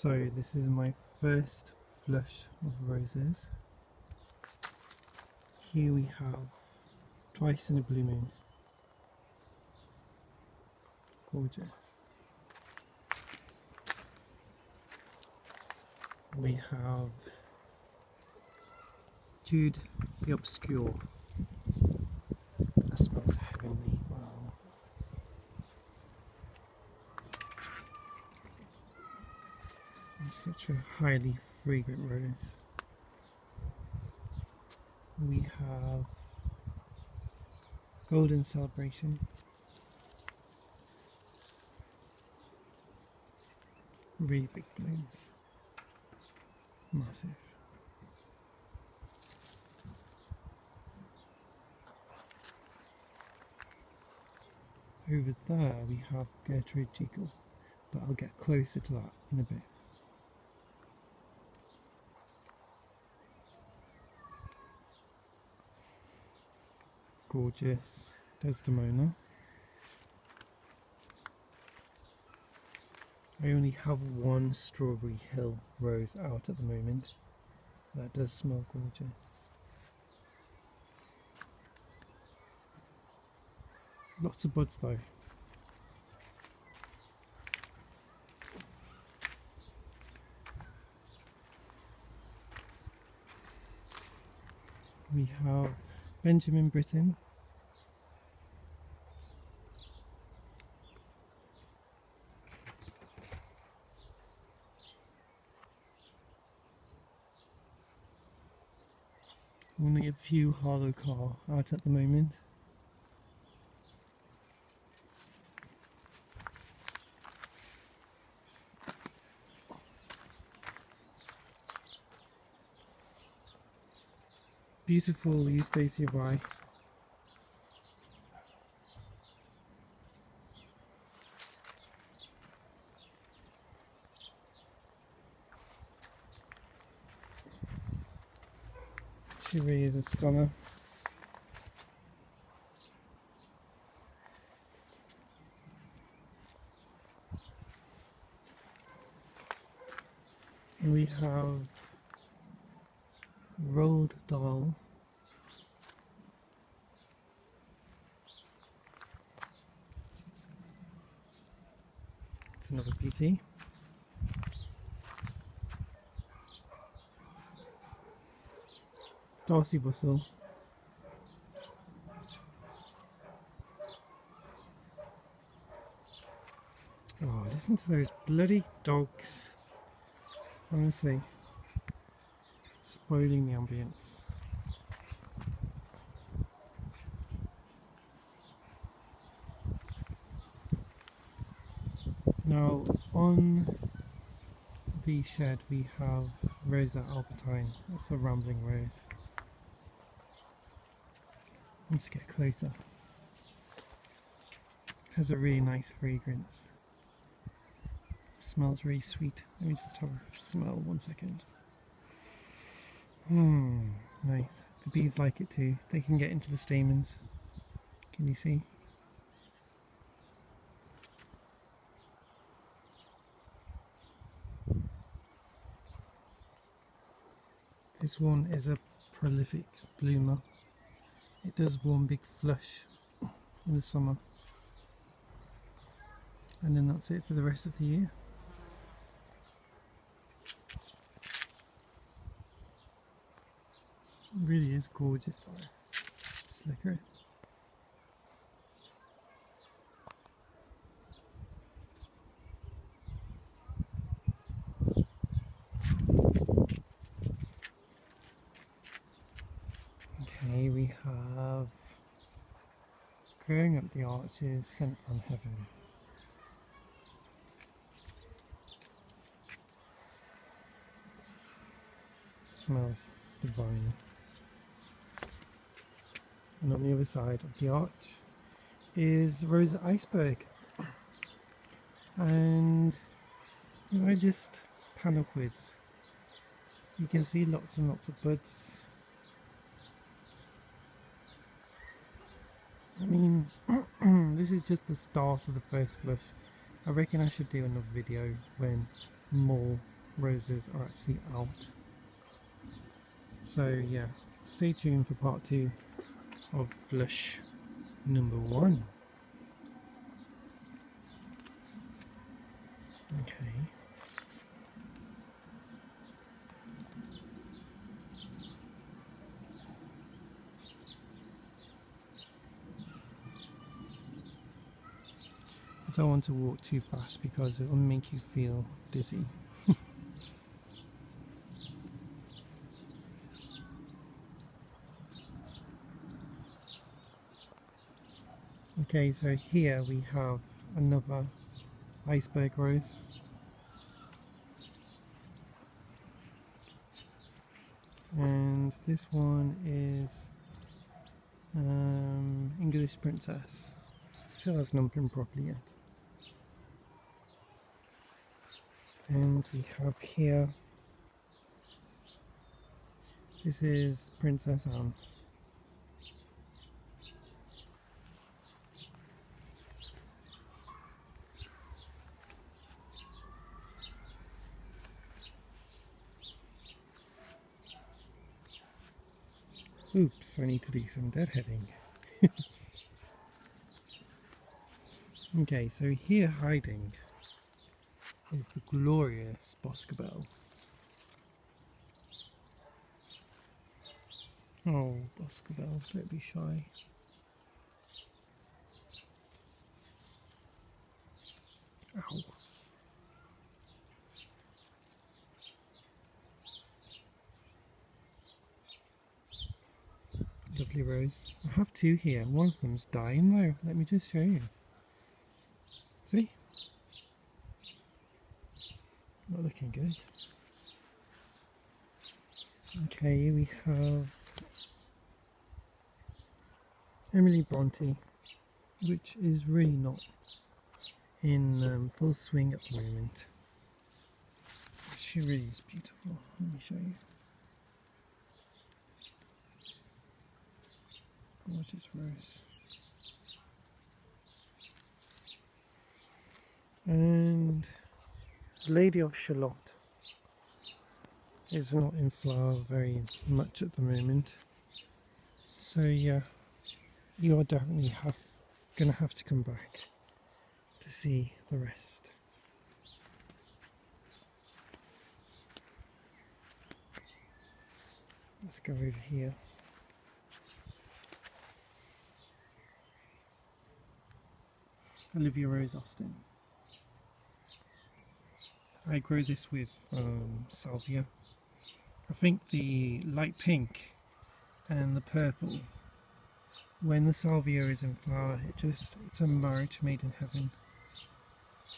So this is my first flush of roses. Here we have Twice in a Blue Moon. Gorgeous. We have Jude the Obscure. That smells heavenly. Wow. It's such a highly fragrant rose. We have Golden Celebration. Really big blooms. Massive. Over there we have Gertrude Jekyll, but I'll get closer to that in a bit. Gorgeous Desdemona. I only have one Strawberry Hill rose out at the moment. That does smell gorgeous. Lots of buds though. We have Benjamin Britten. Only a few Harlow Car out at the moment. Beautiful Eustacia Rye. She really is a stunner. And we have Roald Dahl. It's another beauty. Darcy Bustle. Oh, listen to those bloody dogs. Honestly, spoiling the ambience. Now, on the shed we have Rosa Albertine. That's a rambling rose. Let's get closer. Has a really nice fragrance. Smells really sweet. Let me just have a smell 1 second. Nice. The bees like it too. They can get into the stamens. Can you see? This one is a prolific bloomer. It does one big flush in the summer, and then that's it for the rest of the year. It really is gorgeous though. Just look at it. Okay, we have Growing Up the Arches, Sent from Heaven. Smells divine. And on the other side of the arch is Rosa Iceberg. And if I just pan upwards, you can see lots and lots of buds. I mean, this is just the start of the first flush. I reckon I should do another video when more roses are actually out. So yeah, stay tuned for part 2 of Flush number 1. Okay. I don't want to walk too fast because it will make you feel dizzy. Okay, so here we have another iceberg rose. And this one is English Princess. Still hasn't opened properly yet. And we have here, this is Princess Anne. Oops, I need to do some deadheading. Okay, so here hiding is the glorious Boscobel. Oh, Boscobel, don't be shy. Ow. Lovely rose. I have 2 here. One of them's dying though. Let me just show you. See? Not looking good. Okay, we have Emily Bronte, which is really not in full swing at the moment. She really is beautiful. Let me show you. Gorgeous rose. And Lady of Shalott is not in flower very much at the moment. So yeah, you are definitely gonna have to come back to see the rest. Let's go over here. Olivia Rose Austin. I grow this with salvia. I think the light pink and the purple, when the salvia is in flower, it's a marriage made in heaven.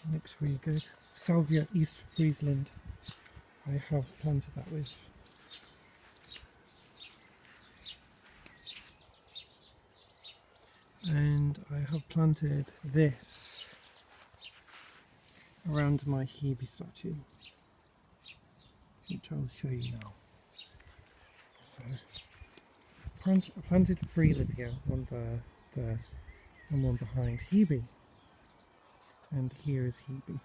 It looks really good. Salvia East Friesland, I have planted that with. And I have planted this around my Hebe statue, which I'll show you now. So, I planted 3 Olivia, one there, and one behind Hebe. And here is Hebe.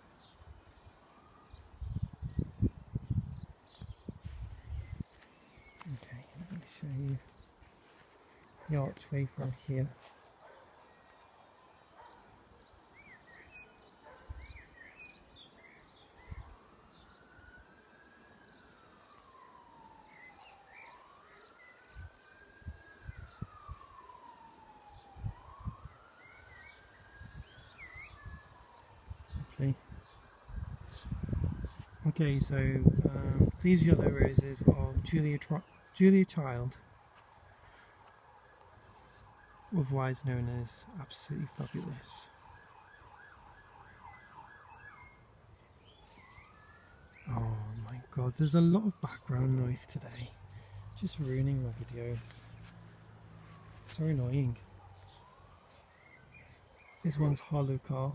Okay, let me show you the archway from here. Okay, so these yellow roses are Julia Child, otherwise known as Absolutely Fabulous. Oh my god, there's a lot of background noise today, just ruining my videos. So annoying. This one's Hollow Car.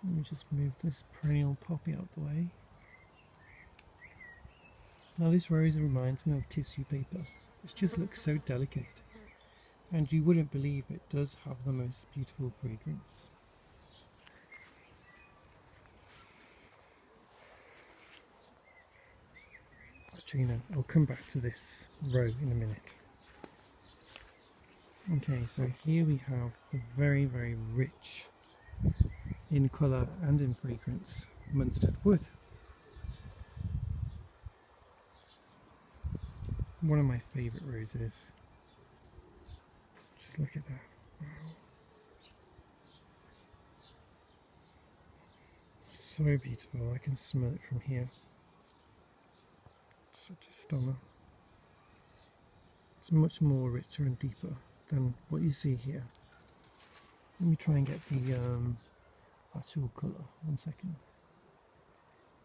Let me just move this perennial poppy out the way. Now this rose reminds me of tissue paper. It just looks so delicate. And you wouldn't believe it does have the most beautiful fragrance. Actually, no, I'll come back to this row in a minute. Okay, so here we have the very, very rich in colour and in fragrance Munstead wood. One of my favourite roses. Just look at that. Wow. So beautiful. I can smell it from here. Such a stunner. It's much more richer and deeper than what you see here. Let me try and get the actual colour. 1 second.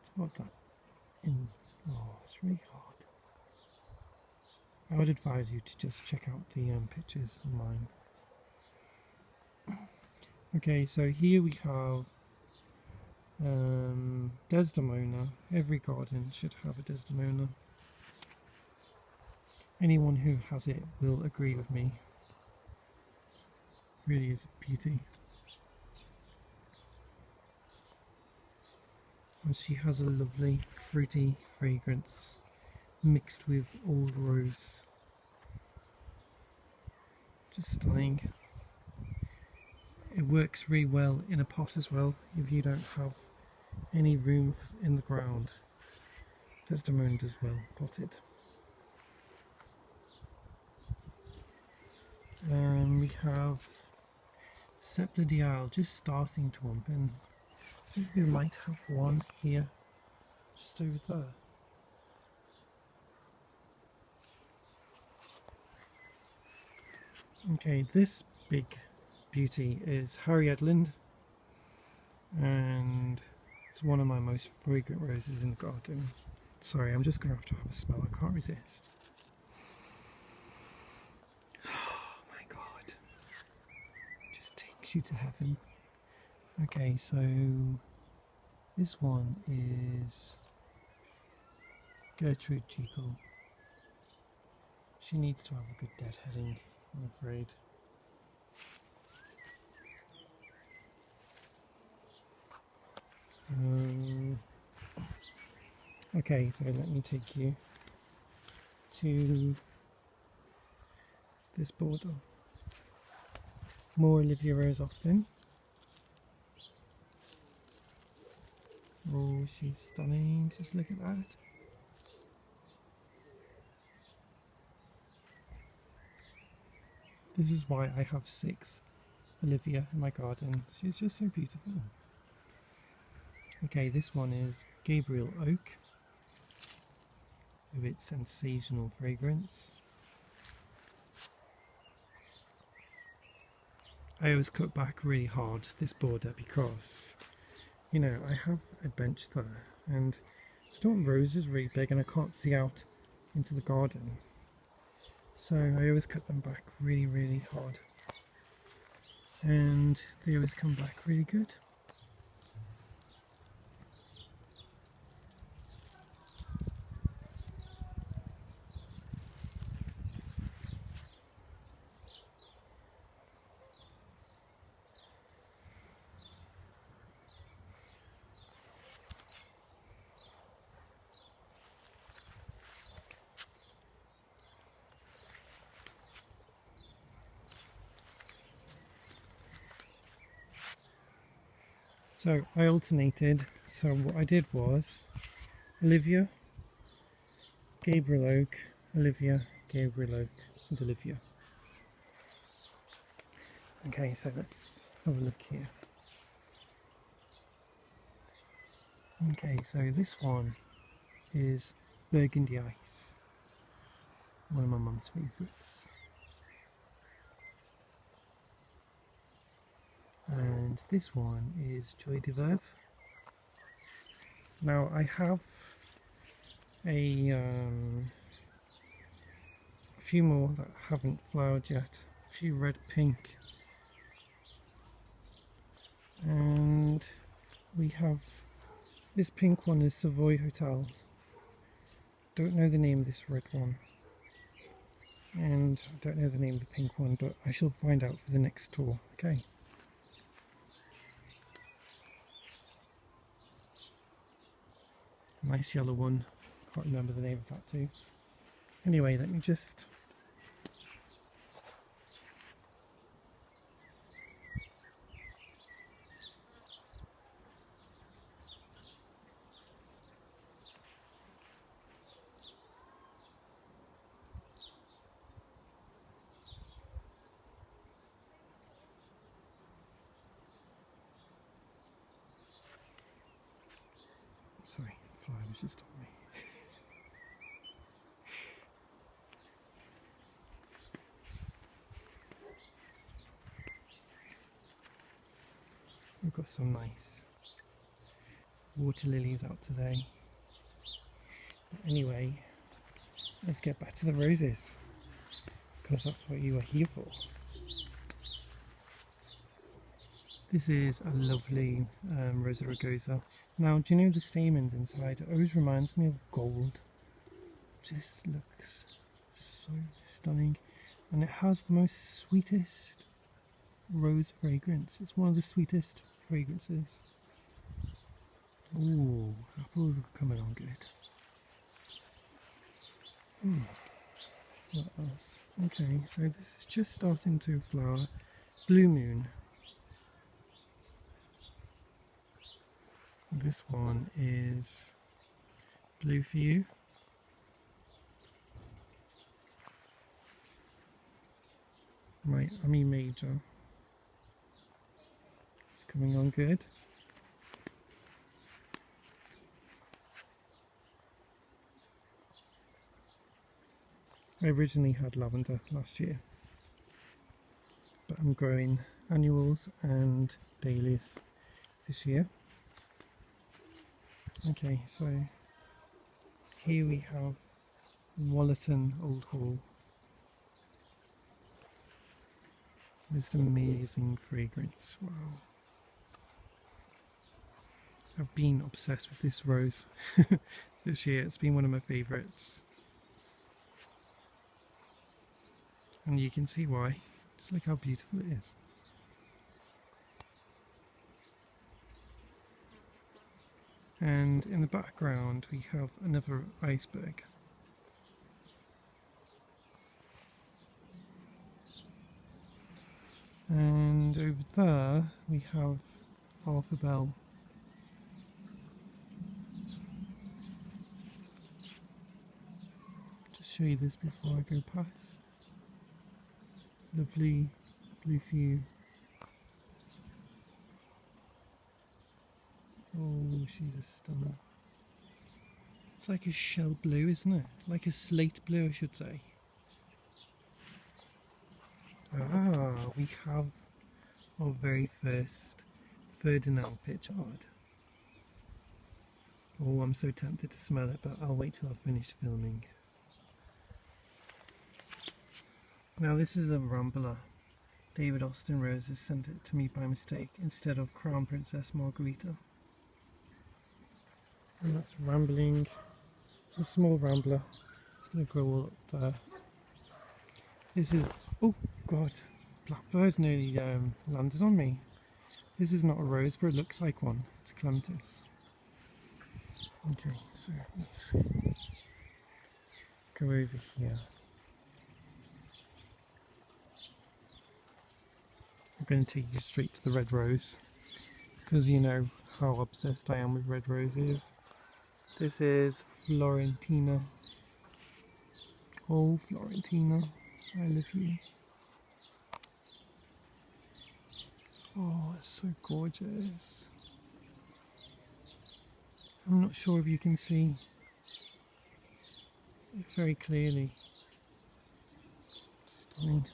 It's got that in. Oh, it's really hard. I would advise you to just check out the pictures online. Okay, so here we have Desdemona. Every garden should have a Desdemona. Anyone who has it will agree with me. Really is a beauty. And she has a lovely fruity fragrance mixed with old rose. Just stunning. It works really well in a pot as well if you don't have any room in the ground. Desdemona does well potted. We have Sceptre d'Isle just starting to open. I think we might have one here, just over there. Okay, this big beauty is Harry Edland, and it's one of my most fragrant roses in the garden. Sorry, I'm just going to have a smell, I can't resist. Oh my god, just takes you to heaven. Okay, so this one is Gertrude Jekyll. She needs to have a good deadheading, I'm afraid. Okay, so let me take you to this border. More Olivia Rose Austin. Oh, she's stunning, just look at that. This is why I have 6 Olivia in my garden. She's just so beautiful. Okay, this one is Gabriel Oak with its sensational fragrance. I always cut back really hard this border because, you know, I have a bench there and I don't want roses really big and I can't see out into the garden. So I always cut them back really, really hard. And they always come back really good. So I alternated, so what I did was Olivia, Gabriel Oak, Olivia, Gabriel Oak and Olivia. Okay, so let's have a look here. Okay, so this one is Burgundy Ice, one of my mum's favourites. And this one is Joy de Verve. Now I have a few more that haven't flowered yet, a few red pink, and we have this pink one is Savoy Hotel. Don't know the name of this red one, and I don't know the name of the pink one, but I shall find out for the next tour. Okay. Nice yellow one, can't remember the name of that too. Anyway, let me just... Sorry, the fly was just on me. We've got some nice water lilies out today. But anyway, let's get back to the roses, because that's what you are here for. This is a lovely Rosa rugosa. Now, do you know the stamens inside? It always reminds me of gold. Just looks so stunning. And it has the most sweetest rose fragrance. It's one of the sweetest fragrances. Ooh, apples are coming on good. What else? Okay, so this is just starting to flower. Blue Moon. This one is Blue for You. Miami Major. It's coming on good. I originally had lavender last year, but I'm growing annuals and dahlias this year. Okay, so here we have Wallaton Old Hall. This amazing fragrance, wow. I've been obsessed with this rose this year. It's been one of my favourites. And you can see why. Just look how beautiful it is. And in the background we have another iceberg. And over there we have Arthur Bell. Just show you this before I go past. Lovely blue view. Oh, she's a stunner. It's like a shell blue, isn't it? Like a slate blue, I should say. Ah, we have our very first Ferdinand Pritchard. Oh, I'm so tempted to smell it, but I'll wait till I've finished filming. Now this is a Rambler. David Austin Roses sent it to me by mistake instead of Crown Princess Margarita. And that's Rambling. It's a small Rambler. It's going to grow all up there. This is, oh god, blackbird nearly landed on me. This is not a rose, but it looks like one. It's a clematis. Okay, so let's go over here. I'm going to take you straight to the red rose, because you know how obsessed I am with red roses. This is Florentina. Oh, Florentina, I love you. Oh, it's so gorgeous. I'm not sure if you can see it very clearly. Stunning.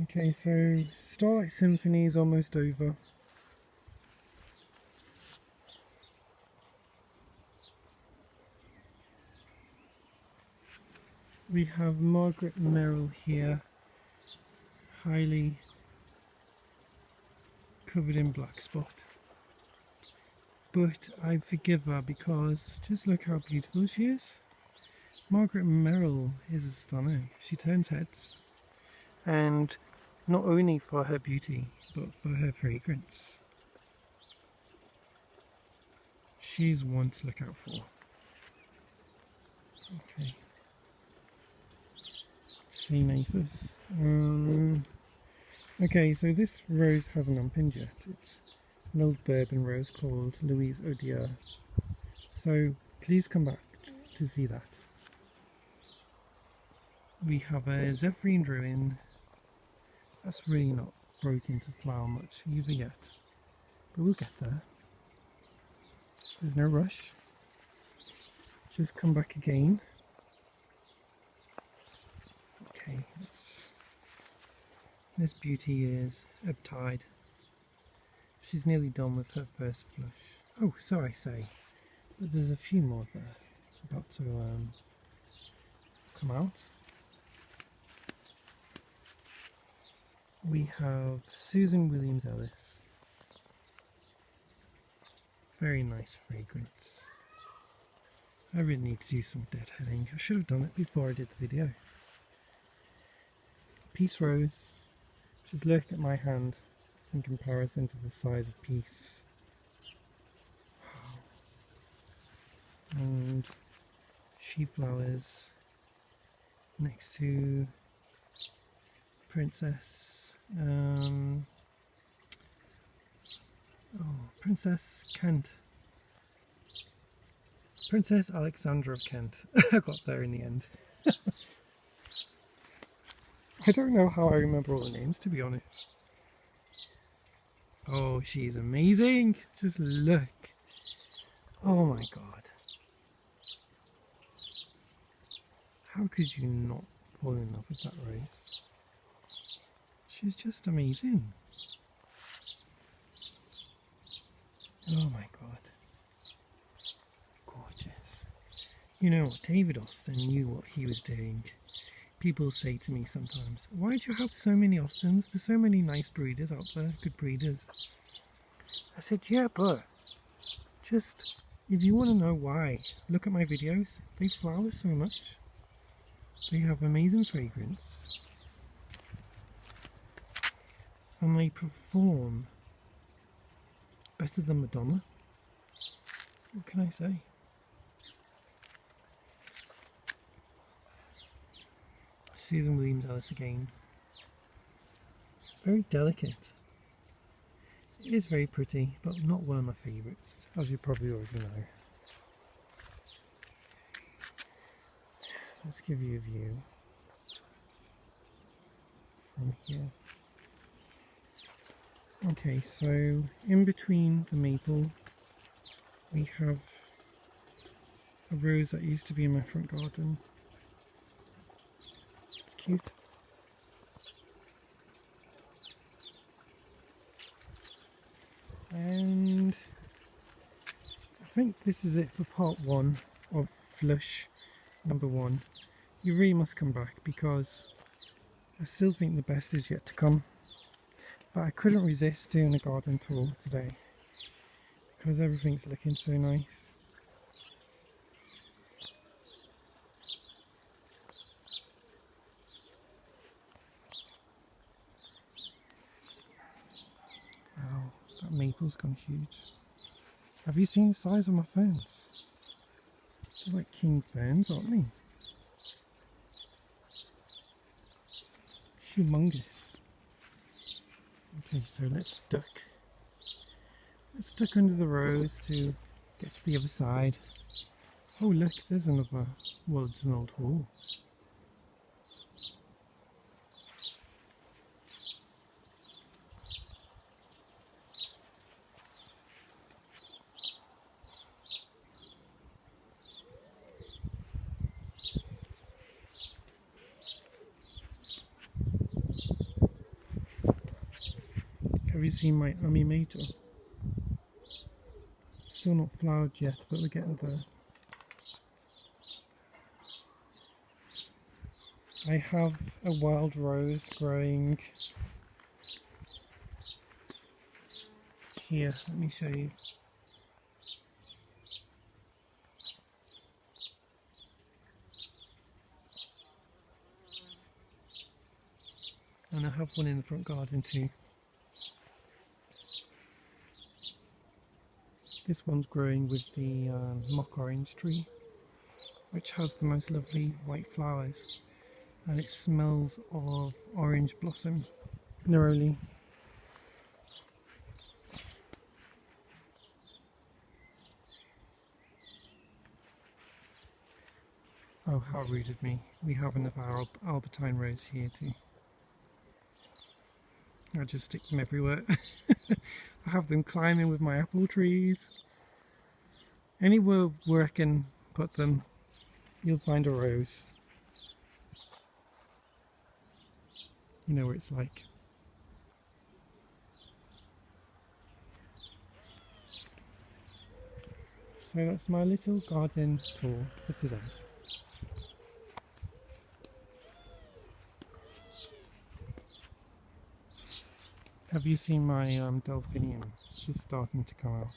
Okay, so Starlight Symphony is almost over. We have Margaret Merrill here, highly covered in black spot. But I forgive her because just look how beautiful she is. Margaret Merrill is a stunner. She turns heads. And not only for her beauty, but for her fragrance. She's one to look out for. Okay. Sea Maphis. Okay, so this rose hasn't unpinned yet. It's an old bourbon rose called Louise Odier. So please come back to see that. We have a Zephyrian Druin. That's really not broken to flower much either yet, but we'll get there. There's no rush. Just come back again. Okay, this beauty is ebb tide. She's nearly done with her first flush. Oh, so I say, but there's a few more there about to come out. We have Susan Williams Ellis. Very nice fragrance. I really need to do some deadheading. I should have done it before I did the video. Peace Rose. Just look at my hand in comparison to the size of Peace. Wow. And she flowers next to Princess. Princess Kent. Princess Alexandra of Kent. I got there in the end. I don't know how I remember all the names, to be honest. Oh, she's amazing. Just look. Oh my god. How could you not fall in love with that rose? She's just amazing. Oh my god. Gorgeous. You know, David Austin knew what he was doing. People say to me sometimes, why do you have so many Austins? There's so many nice breeders out there, good breeders. I said, yeah, but just, if you want to know why, look at my videos. They flower so much. They have amazing fragrance. And they perform better than Madonna. What can I say? Susan Williams Ellis again. Very delicate. It is very pretty, but not one of my favourites, as you probably already know. Let's give you a view from here. Okay, so in between the maple we have a rose that used to be in my front garden. It's cute. And I think this is it for part one of Flush number 1. You really must come back because I still think the best is yet to come. But I couldn't resist doing a garden tour today because everything's looking so nice. Wow, that maple's gone huge. Have you seen the size of my ferns? They're like king ferns, aren't they? Humongous. Okay, so let's duck. Let's duck under the rose to get to the other side. Oh look, there's another Wallaton Old Hall. Have you seen my Ami Major? Still not flowered yet, but we're getting there. I have a wild rose growing here. Let me show you. And I have one in the front garden too. This one's growing with the mock orange tree. which has the most lovely white flowers, and it smells of orange blossom neroli. Oh, how rude of me. We have another Albertine rose here too. I just stick them everywhere. I have them climbing with my apple trees. Anywhere where I can put them, you'll find a rose. You know what it's like. So that's my little garden tour for today. Have you seen my delphinium? It's just starting to come out.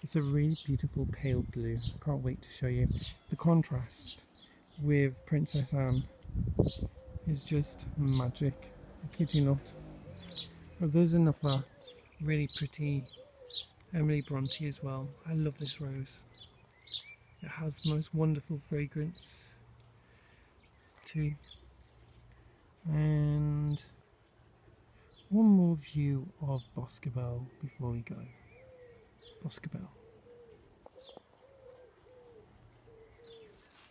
It's a really beautiful pale blue. I can't wait to show you. The contrast with Princess Anne is just magic. I kid you not. But there's another really pretty Emily Bronte as well. I love this rose. It has the most wonderful fragrance too. And one more view of Boscobel before we go. Boscobel.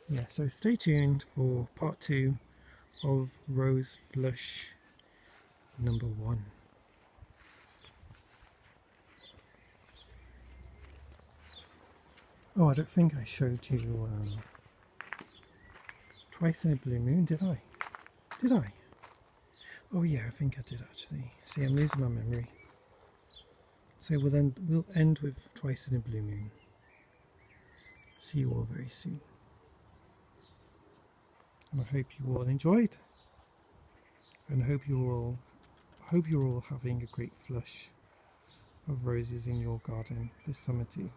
Yeah, so stay tuned for part 2 of Rose Flush number 1. Oh, I don't think I showed you Twice in a Blue Moon, did I? Did I? Oh yeah, I think I did actually. See, I'm losing my memory. So we'll end with Twice in a Blue Moon. See you all very soon. And I hope you all enjoyed. And I hope you're all having a great flush of roses in your garden this summer too.